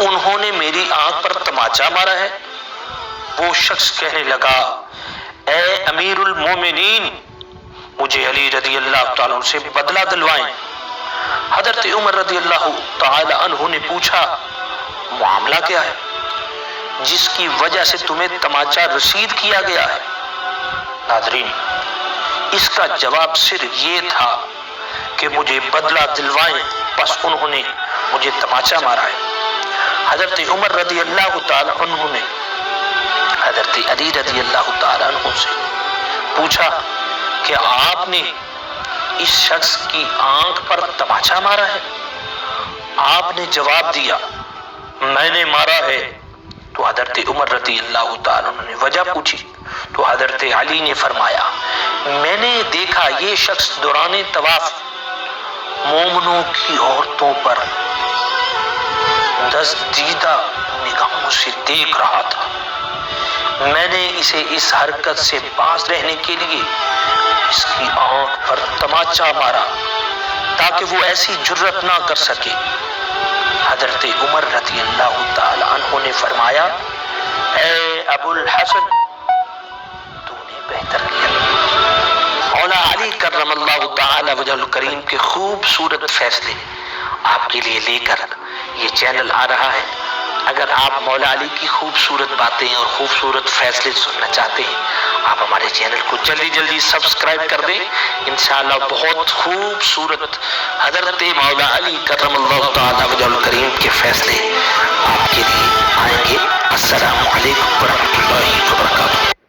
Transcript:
انہوں نے میری آنکھ پر تماچا مارا ہے؟ وہ شخص کہنے لگا اے امیر المومنین، مجھے علی رضی اللہ تعالیٰ عنہ سے بدلہ دلوائیں۔ حضرت عمر رضی اللہ تعالی عنہ نے پوچھا معاملہ کیا ہے جس کی وجہ سے تمہیں تماچا رسید کیا گیا ہے؟ ناظرین، اس کا جواب صرف یہ تھا کہ مجھے بدلہ دلوائیں، بس انہوں نے مجھے تماچا مارا ہے۔ حضرت عمر رضی اللہ تعالی عنہ نے حضرت علی رضی اللہ تعالی عنہ سے پوچھا کہ آپ نے اس شخص کی آنکھ پر تماچا مارا ہے؟ آپ نے جواب دیا میں نے مارا ہے۔ تو حضرت عمر رضی اللہ تعالی عنہ نے وجہ پوچھی تو حضرت علی نے فرمایا میں نے دیکھا یہ شخص دوران طواف مومنوں کی عورتوں پر دزدیدہ نگاہوں سے دیکھ رہا تھا۔ میں نے اسے اس حرکت سے باز رہنے کے لیے اس کی آنکھ پر تماچا مارا تاکہ وہ ایسی جرت نہ کر سکے۔ حضرت عمر رضی اللہ تعالی عنہ نے فرمایا اے ابو الحسن، تو نے بہتر کیا۔ مولا علی کرم اللہ تعالی وجہ الکریم کے خوبصورت فیصلے آپ کے لیے لے کر یہ چینل آ رہا ہے۔ اگر آپ مولا علی کی خوبصورت باتیں اور خوبصورت فیصلے سننا چاہتے ہیں، آپ ہمارے چینل کو جلدی سبسکرائب کر دیں۔ انشاءاللہ بہت خوبصورت حضرت مولا علی کرم اللہ تعالی وجہ الکریم کے فیصلے آپ کے لیے آئیں گے۔ السلام علیکم ورحمۃ اللہ وبرکاتہ۔